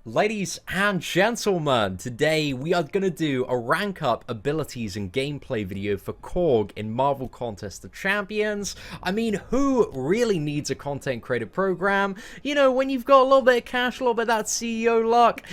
Ladies and gentlemen, today we are going to do a rank up abilities and gameplay video for Korg in Marvel Contest of Champions. I mean, who really needs a content creator program? You know, when you've got a little bit of cash, a little bit of that CEO luck.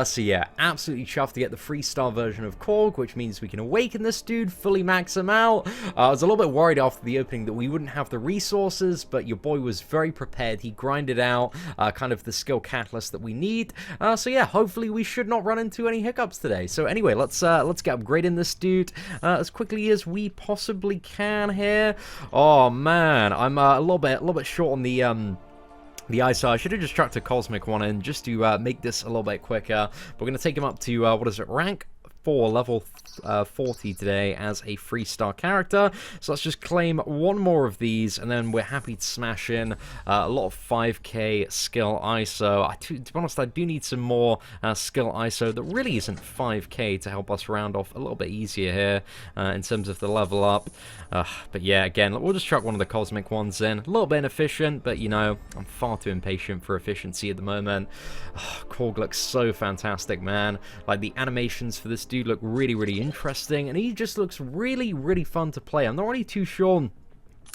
So yeah, absolutely chuffed to get the 3-star version of Korg, which means we can awaken this dude, fully max him out. I was a little bit worried after the opening that we wouldn't have the resources, but your boy was very prepared. He grinded out kind of the skill catalyst that we need. So yeah, hopefully we should not run into any hiccups today. So anyway, let's get upgrading this dude as quickly as we possibly can here. Oh man, I'm a little bit short on the ISO. I should have just chucked a cosmic one in just to make this a little bit quicker. We're gonna take him up to what is it, rank 4, level 40 today as a 3-star character. So let's just claim one more of these, and then we're happy to smash in a lot of 5k skill ISO. To be honest, I do need some more skill ISO that really isn't 5k to help us round off a little bit easier here in terms of the level up. But yeah, again, we'll just chuck one of the cosmic ones in. A little bit inefficient, but you know, I'm far too impatient for efficiency at the moment. Korg looks so fantastic, man. Like, the animations for this dude look really interesting, and he just looks really fun to play. I'm not really too sure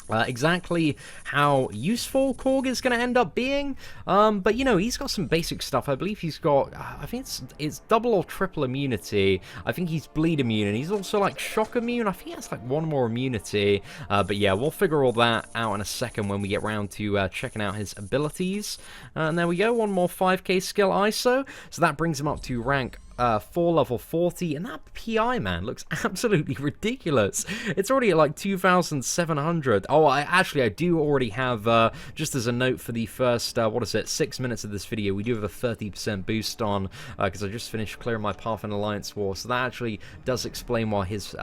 exactly how useful Korg is going to end up being, but you know, he's got some basic stuff. I believe he's got, I think it's double or triple immunity. I think he's bleed immune, and he's also like shock immune. I think that's like one more immunity, but yeah, we'll figure all that out in a second when we get round to checking out his abilities. And there we go, one more 5k skill ISO, so that brings him up to rank 4, level 40, and that PI, man, looks absolutely ridiculous. It's already at like 2,700. Oh, I do already have, just as a note for the first, 6 minutes of this video, we do have a 30% boost on, because I just finished clearing my Path and Alliance War, so that actually does explain why his,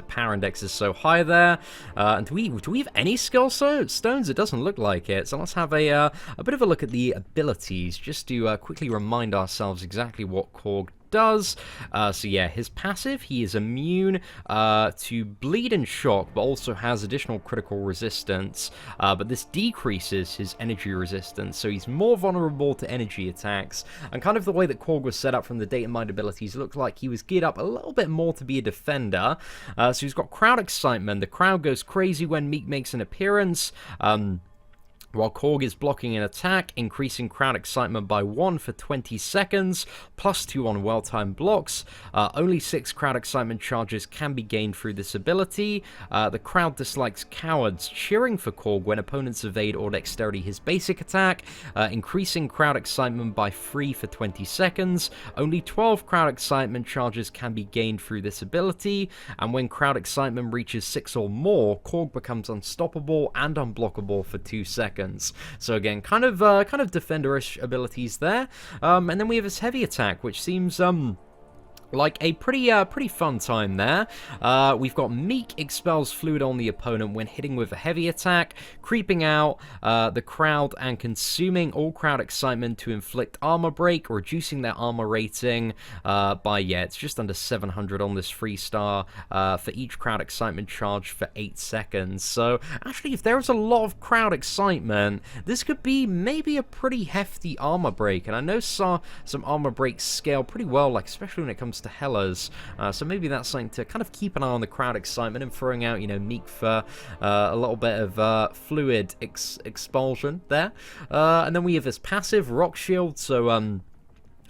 power index is so high there. And do we have any skill stones? It doesn't look like it. So let's have a bit of a look at the abilities, just to quickly remind ourselves exactly what Korg does. So yeah, his passive, he is immune to bleed and shock, but also has additional critical resistance, but this decreases his energy resistance, so he's more vulnerable to energy attacks. And kind of the way that Korg was set up from the data mined abilities, looked like he was geared up a little bit more to be a defender. So he's got crowd excitement. The crowd goes crazy when Meek makes an appearance, while Korg is blocking an attack, increasing crowd excitement by 1 for 20 seconds, plus 2 on well-timed blocks. Only 6 crowd excitement charges can be gained through this ability. The crowd dislikes cowards, cheering for Korg when opponents evade or dexterity his basic attack, increasing crowd excitement by 3 for 20 seconds. Only 12 crowd excitement charges can be gained through this ability, and when crowd excitement reaches 6 or more, Korg becomes unstoppable and unblockable for 2 seconds. So again, kind of defenderish abilities there. And then we have his heavy attack, which seems like a pretty fun time there. We've got Meek expels fluid on the opponent when hitting with a heavy attack, creeping out the crowd and consuming all crowd excitement to inflict armor break, reducing their armor rating by, yeah, it's just under 700 on this 3-star for each crowd excitement charge for 8 seconds. So actually, if there's a lot of crowd excitement, this could be maybe a pretty hefty armor break. And I know some armor breaks scale pretty well, like especially when it comes to Hellas, so maybe that's something to kind of keep an eye on, the crowd excitement, and throwing out, you know, Meek for a little bit of fluid expulsion there. And then we have this passive rock shield, so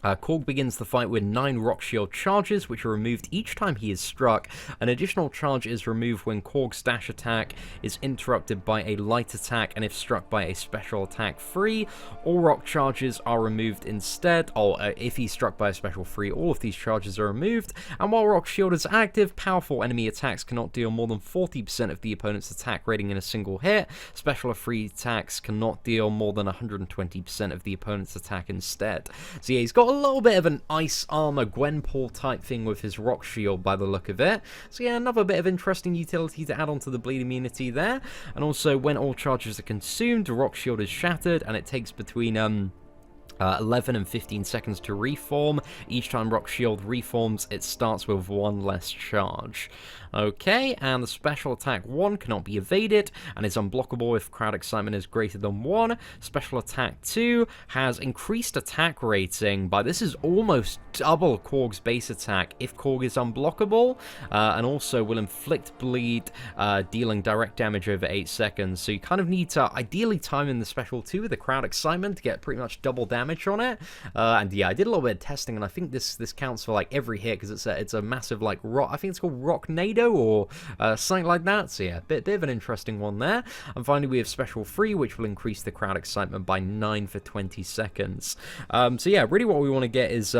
Korg begins the fight with 9 rock shield charges, which are removed each time he is struck. An additional charge is removed when Korg's dash attack is interrupted by a light attack, and if struck by a special attack free, all rock charges are removed instead. If he's struck by a special free, all of these charges are removed. And while rock shield is active, powerful enemy attacks cannot deal more than 40% of the opponent's attack rating in a single hit. Special or free attacks cannot deal more than 120% of the opponent's attack instead. So yeah, he's got a little bit of an ice armor Gwenpool type thing with his rock shield by the look of it. So yeah, another bit of interesting utility to add on to the bleed immunity there. And also, when all charges are consumed, the rock shield is shattered, and it takes between 11 and 15 seconds to reform. Each time Rock Shield reforms, it starts with 1 less charge. Okay, and the special attack 1 cannot be evaded and is unblockable if crowd excitement is greater than 1. Special attack 2 has increased attack rating by, this is almost double Korg's base attack if Korg is unblockable, and also will inflict bleed, dealing direct damage over 8 seconds. So you kind of need to ideally time in the special 2 with the crowd excitement to get pretty much double damage on it. And yeah, I did a little bit of testing, and I think this counts for like every hit because it's a massive like rock. I think it's called Rocknado or something like that. So yeah, bit of an interesting one there. And finally, we have special 3, which will increase the crowd excitement by 9 for 20 seconds. So yeah, really what we want to get is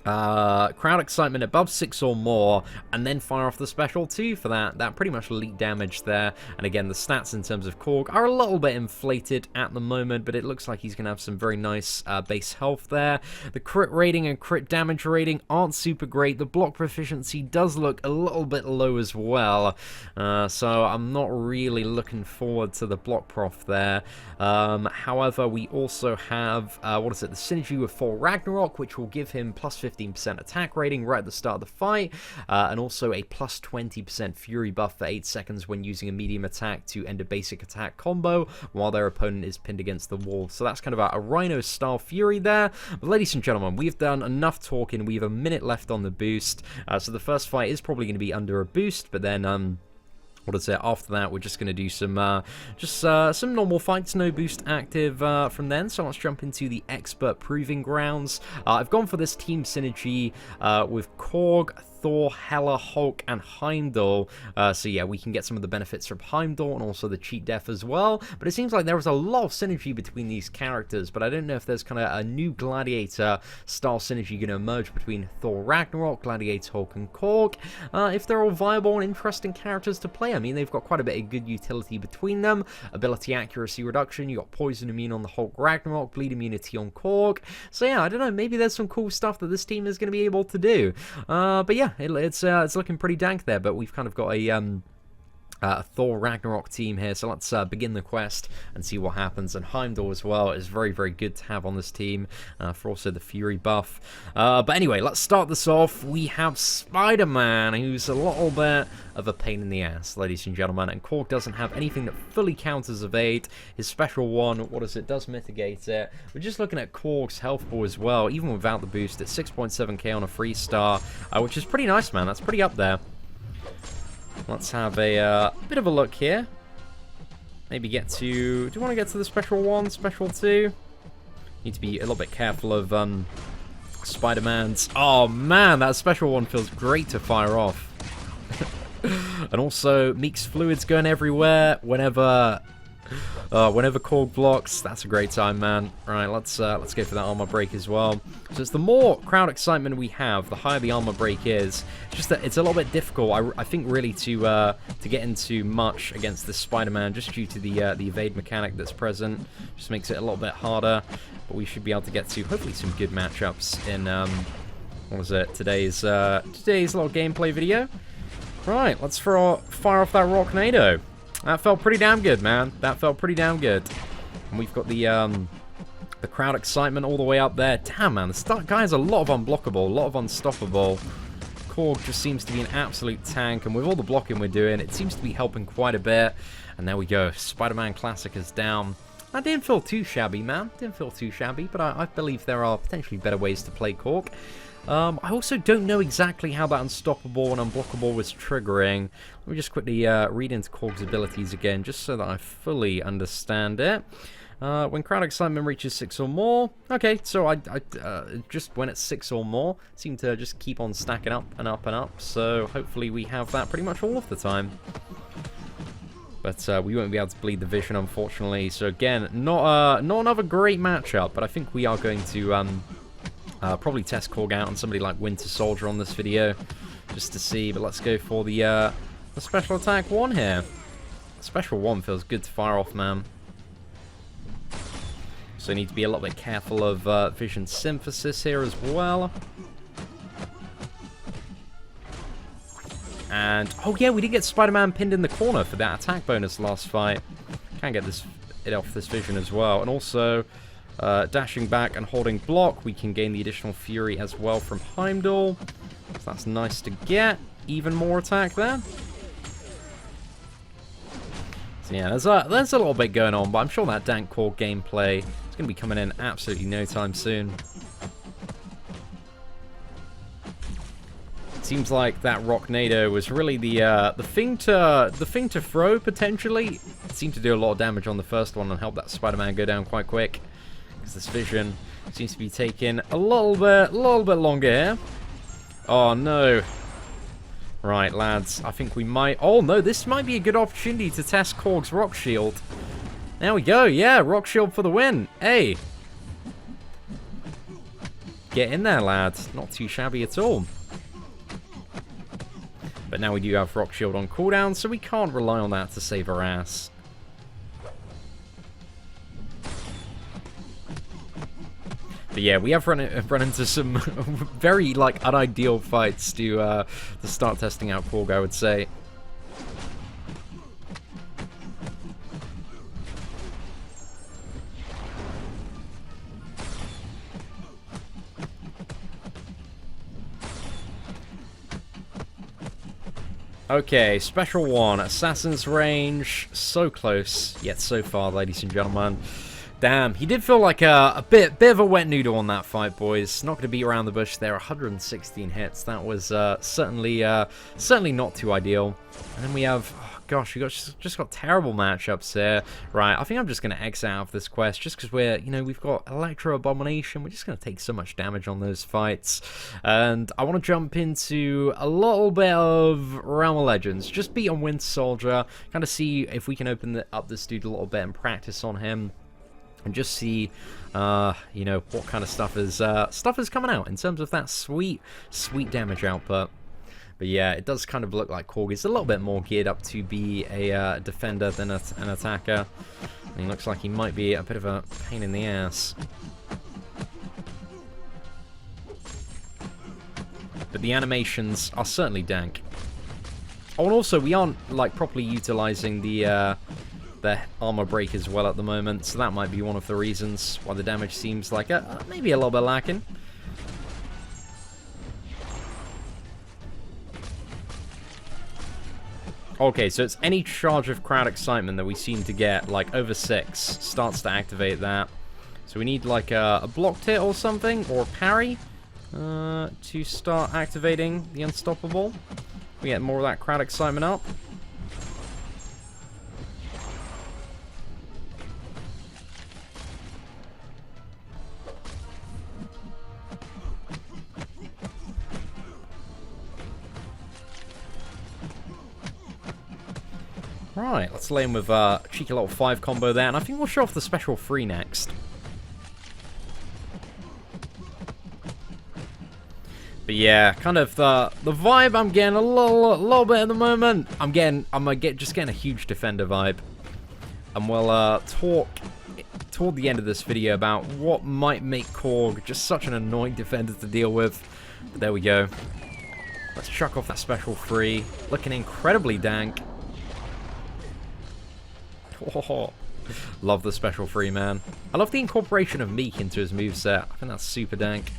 crowd excitement above 6 or more, and then fire off the special 2 for that pretty much elite damage there. And again, the stats in terms of Korg are a little bit inflated at the moment, but it looks like he's gonna have some very nice base health there. The crit rating and crit damage rating aren't super great. The block proficiency does look a little bit low as well, so I'm not really looking forward to the block prof there. However, we also have what is it, the synergy with Thor Ragnarok, which will give him plus 15% attack rating right at the start of the fight, and also a plus 20% fury buff for 8 seconds when using a medium attack to end a basic attack combo while their opponent is pinned against the wall. So that's kind of a Rhino style fury there. But ladies and gentlemen, we've done enough talking. We have a minute left on the boost, so the first fight is probably going to be under a boost, but then what is it? After that, we're just going to do some some normal fights, no boost active from then. So let's jump into the expert proving grounds. I've gone for this team synergy with Korg, Thor, Hela, Hulk, and Heimdall. So yeah, we can get some of the benefits from Heimdall and also the cheat death as well. But it seems like there was a lot of synergy between these characters, but I don't know if there's kind of a new Gladiator style synergy going to emerge between Thor Ragnarok, Gladiator, Hulk, and Korg. If they're all viable and interesting characters to play, I mean, they've got quite a bit of good utility between them. Ability accuracy reduction, you got poison immune on the Hulk Ragnarok, bleed immunity on Korg. So yeah, I don't know, maybe there's some cool stuff that this team is going to be able to do. But yeah, it's looking pretty dank there, but we've kind of got a Thor Ragnarok team here, so let's begin the quest and see what happens. And Heimdall as well is very, very good to have on this team for also the Fury buff. But anyway, let's start this off. We have Spider-Man, who's a little bit of a pain in the ass, ladies and gentlemen, and Korg doesn't have anything that fully counters evade. His special one, what is it, does mitigate it. We're just looking at Korg's health pool as well, even without the boost. It's 6.7k on a 3-star, which is pretty nice, man. That's pretty up there. Let's have a bit of a look here. Maybe get to... Do you want to get to the special 1, special 2? Need to be a little bit careful of Spider-Man's... Oh man, that special 1 feels great to fire off. And also, Meek's fluids going everywhere whenever Korg blocks. That's a great time, man. Right, let's go for that armor break as well. So it's the more crowd excitement we have, the higher the armor break is. It's just that it's a little bit difficult, I think, really to get into much against this Spider-Man, just due to the evade mechanic that's present. Just makes it a little bit harder. But we should be able to get to hopefully some good matchups in what was it? Today's little gameplay video. Right, let's fire off that Rocknado. That felt pretty damn good, man. That felt pretty damn good. And we've got the crowd excitement all the way up there. Damn, man, this guy has a lot of unblockable, a lot of unstoppable. Korg just seems to be an absolute tank, and with all the blocking we're doing, it seems to be helping quite a bit. And there we go. Spider-Man Classic is down. That didn't feel too shabby, man. Didn't feel too shabby, but I believe there are potentially better ways to play Korg. I also don't know exactly how that unstoppable and unblockable was triggering. Let me just quickly read into Korg's abilities again, just so that I fully understand it. When crowd excitement reaches 6 or more. Okay, so I just when it's 6 or more, seem to just keep on stacking up and up and up. So hopefully we have that pretty much all of the time. But we won't be able to bleed the vision, unfortunately. So again, not another great matchup, but I think we are going to probably test Korg out on somebody like Winter Soldier on this video, just to see. But let's go for the special attack 1 here. Special 1 feels good to fire off, man. So you need to be a little bit careful of vision synthesis here as well. And, oh yeah, we did get Spider-Man pinned in the corner for that attack bonus last fight. Can't get it off this vision as well. And also, dashing back and holding block, we can gain the additional fury as well from Heimdall. So that's nice to get. even more attack there. So yeah, there's a little bit going on, but I'm sure that dank Korg gameplay is going to be coming in absolutely no time soon. It seems like that Rocknado was really the thing to throw potentially. It seemed to do a lot of damage on the first one and help that Spider-Man go down quite quick. Because this vision seems to be taking a little bit longer here. Oh no. Right, lads, I think we might... Oh, no, this might be a good opportunity to test Korg's Rock Shield. There we go, yeah, Rock Shield for the win. Hey. Get in there, lads. Not too shabby at all. But now we do have Rock Shield on cooldown, so we can't rely on that to save our ass. But yeah, we have run into some very, like, unideal fights to start testing out Korg, I would say. Okay, special one, Assassin's Range, so close, yet so far, ladies and gentlemen. Damn, he did feel like a bit of a wet noodle on that fight, boys. Not going to beat around the bush there. 116 hits. That was certainly not too ideal. And then we have, oh gosh, we just got terrible matchups here. Right, I think I'm just going to exit out of this quest just because we've got Electro Abomination. We're just going to take so much damage on those fights. And I want to jump into a little bit of Realm of Legends. Just beat on Winter Soldier. Kind of see if we can open up this dude a little bit and practice on him. And just see, what kind of stuff is coming out in terms of that sweet damage output. But yeah, it does kind of look like Korg is a little bit more geared up to be a defender than an attacker. And he looks like he might be a bit of a pain in the ass. But the animations are certainly dank. Oh, and also we aren't like properly utilizing the armor break as well at the moment, so that might be one of the reasons why the damage seems like maybe a little bit lacking. Okay, so it's any charge of crowd excitement that we seem to get, like over 6, starts to activate that. So we need like a blocked hit or something, or a parry, to start activating the Unstoppable. We get more of that crowd excitement up. Right, let's lay him with a cheeky little 5 combo there, and I think we'll show off the special 3 next. But yeah, kind of the vibe I'm getting a little bit at the moment. I'm just getting a huge defender vibe, and we'll talk toward the end of this video about what might make Korg just such an annoying defender to deal with. But there we go. Let's chuck off that special 3, looking incredibly dank. Oh, love the special 3, man. I love the incorporation of Meek into his moveset. I think that's super dank.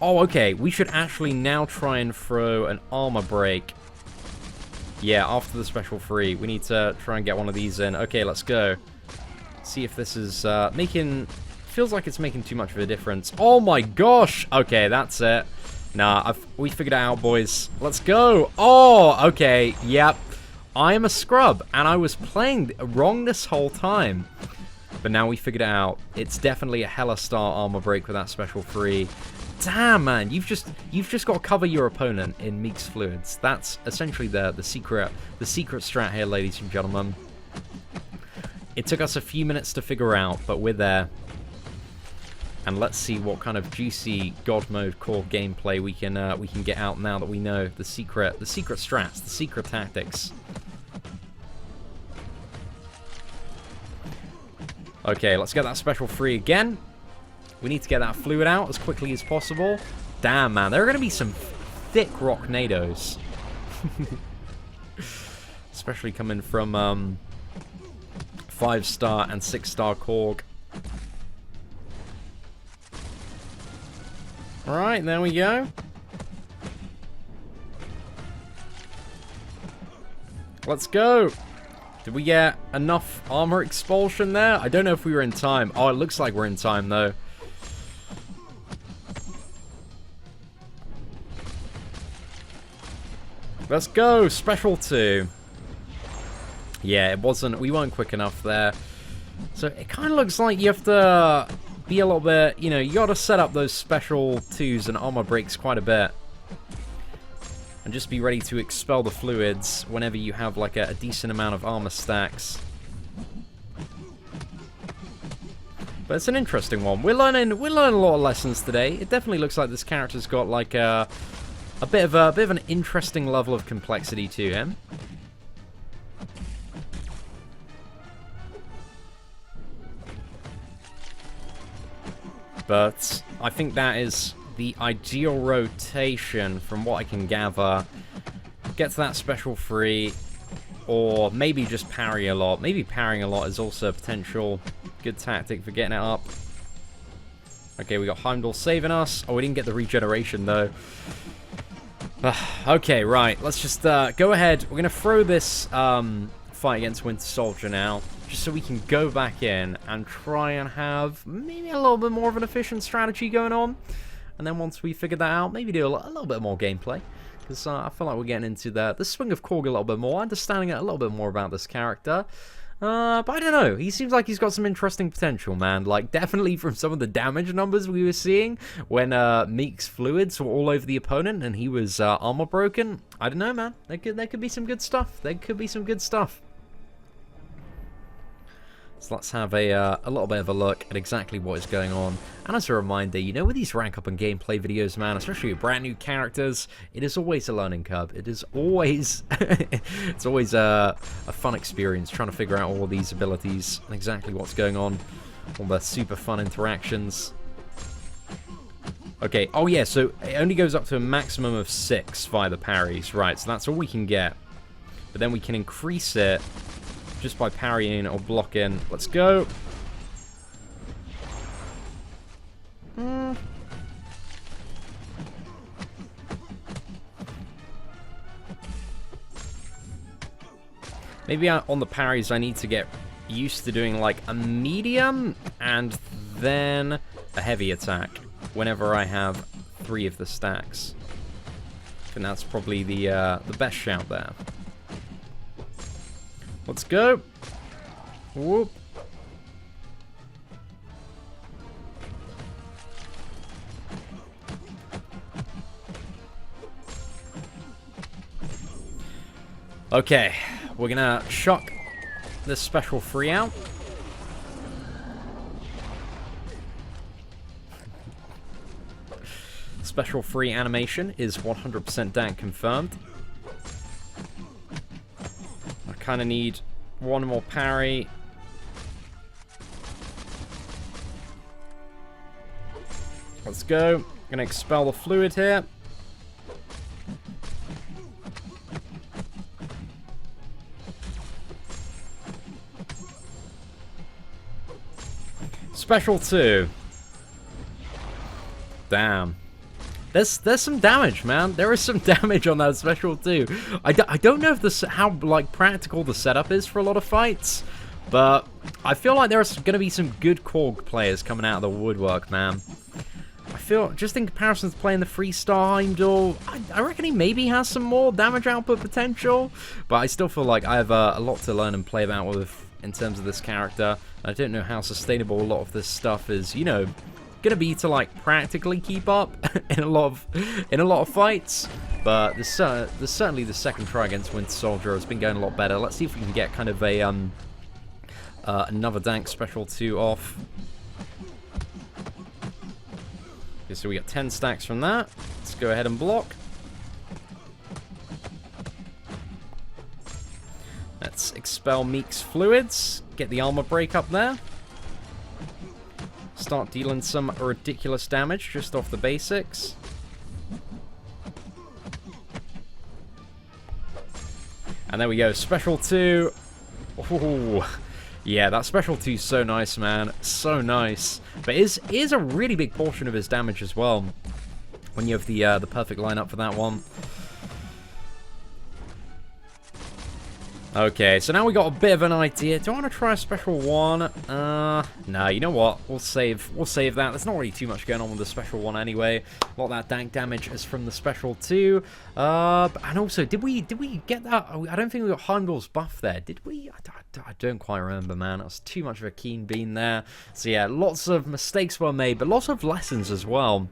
Oh, okay. We should actually now try and throw an armor break. Yeah, after the special 3. We need to try and get one of these in. Okay, let's go. See if this is making... Feels like it's making too much of a difference. Oh my gosh! Okay, that's it. Nah, we figured it out, boys. Let's go! Oh, okay. Yep. I am a scrub, and I was playing wrong this whole time. But now we figured it out. It's definitely a hella star armor break with that special 3. Damn, man, you've just got to cover your opponent in Meek's fluids. That's essentially the secret strat here, ladies and gentlemen. It took us a few minutes to figure out, but we're there. And let's see what kind of juicy God Mode Korg gameplay we can get out now that we know the secret strats, the secret tactics. Okay, let's get that special 3 again. We need to get that fluid out as quickly as possible. Damn, man, there are going to be some thick Rocknados. Especially coming from 5-star and 6-star Korg. Alright, there we go. Let's go. Did we get enough armor expulsion there? I don't know if we were in time. Oh, it looks like we're in time, though. Let's go. Special 2. Yeah, it wasn't... We weren't quick enough there. So it kind of looks like you have to be a little bit... You know, you got to set up those special 2s and armor breaks quite a bit. And just be ready to expel the fluids whenever you have like a decent amount of armor stacks. But it's an interesting one. We're learning a lot of lessons today. It definitely looks like this character's got like a bit of an interesting level of complexity to him. But I think that is the ideal rotation from what I can gather. Get to that special 3, or maybe just parry a lot. Maybe parrying a lot is also a potential good tactic for getting it up. Okay, we got Heimdall saving us. Oh, we didn't get the regeneration though. Okay, right. Let's just go ahead. We're going to throw this fight against Winter Soldier now, just so we can go back in and try and have maybe a little bit more of an efficient strategy going on. And then once we figure that out, maybe do a little bit more gameplay. Because I feel like we're getting into the swing of Korg a little bit more, understanding a little bit more about this character. But I don't know, he seems like he's got some interesting potential, man. Like, definitely from some of the damage numbers we were seeing when Meek's fluids were all over the opponent and he was armor broken. I don't know, man. There could be some good stuff. There could be some good stuff. So let's have a little bit of a look at exactly what is going on. And as a reminder, you know, with these rank up and gameplay videos, man, especially with brand new characters, it is always a learning curve. It is always, it's always a fun experience trying to figure out all these abilities and exactly what's going on. All the super fun interactions. Okay, oh yeah, so it only goes up to a maximum of 6 via the parries. Right, so that's all we can get. But then we can increase it just by parrying or blocking. Let's go. Maybe on the parries I need to get used to doing like a medium and then a heavy attack whenever I have 3 of the stacks. And that's probably the best shout there. Let's go. Whoop. Okay, we're gonna shock this special 3 out. Special 3 animation is 100% dank confirmed. I kind of need one more parry. Let's go. Gonna expel the fluid here. Special 2. Damn. There's some damage, man. There is some damage on that special 2. I don't know if how like practical the setup is for a lot of fights, but I feel like there's going to be some good Korg players coming out of the woodwork, man. I feel, just in comparison to playing the freestyle Heimdall, I reckon he maybe has some more damage output potential, but I still feel like I have a lot to learn and play about with in terms of this character. I don't know how sustainable a lot of this stuff is, you know, gonna be to like practically keep up in a lot of fights. But there's certainly the second try against Winter Soldier has been going a lot better. Let's see if we can get kind of a another dank special 2 off. Okay, so we got 10 stacks from that. Let's go ahead and block. Let's expel Meek's fluids. Get the armor break up there. Start dealing some ridiculous damage just off the basics. And there we go. Special 2. Ooh. Yeah, that special 2 is so nice, man. So nice. But it is a really big portion of his damage as well. When you have the perfect lineup for that one. Okay, so now we got a bit of an idea. Do I want to try a special one? No, you know what? We'll save that. There's not really too much going on with the special one anyway. A lot of that dank damage is from the special too. And also, did we get that? I don't think we got Heimdall's buff there, did we? I don't quite remember, man. That was too much of a keen bean there. So yeah, lots of mistakes were made, but lots of lessons as well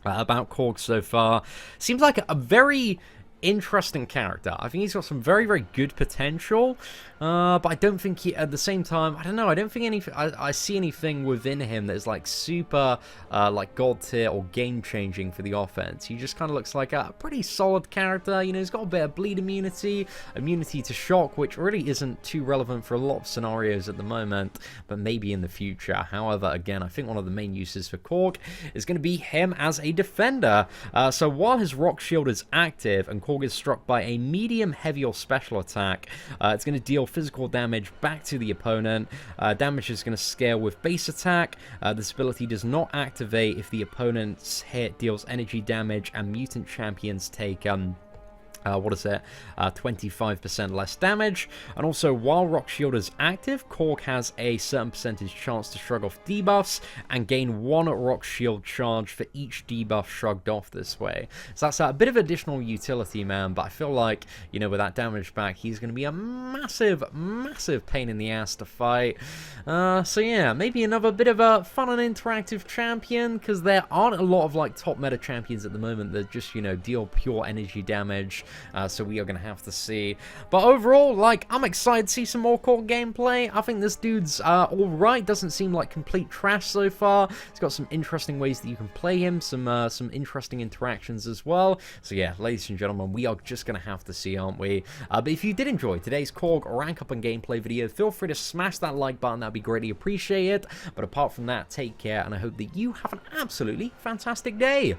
about Korg so far. Seems like a very interesting character. I think he's got some very, very good potential, but I don't think he, at the same time, I don't know, I don't think I see anything within him that is like super like god tier or game changing for the offense. He just kind of looks like a pretty solid character. You know, he's got a bit of bleed immunity to shock, which really isn't too relevant for a lot of scenarios at the moment, but maybe in the future. However, again, I think one of the main uses for Korg is going to be him as a defender. So while his rock shield is active and Korg is struck by a medium, heavy, or special attack, it's going to deal physical damage back to the opponent. Damage is going to scale with base attack. This ability does not activate if the opponent's hit deals energy damage, and mutant champions take 25% less damage. And also, while Rock Shield is active, Korg has a certain percentage chance to shrug off debuffs and gain 1 Rock Shield charge for each debuff shrugged off this way. So that's a bit of additional utility, man, but I feel like, you know, with that damage back, he's going to be a massive, massive pain in the ass to fight. So yeah, maybe another bit of a fun and interactive champion, because there aren't a lot of, like, top meta champions at the moment that just, you know, deal pure energy damage. So we are going to have to see. But overall, like, I'm excited to see some more Korg gameplay. I think this dude's alright. Doesn't seem like complete trash so far. He's got some interesting ways that you can play him. Some interesting interactions as well. So yeah, ladies and gentlemen, we are just going to have to see, aren't we? But if you did enjoy today's Korg rank up and gameplay video, feel free to smash that like button. That'd be greatly appreciated. But apart from that, take care, and I hope that you have an absolutely fantastic day.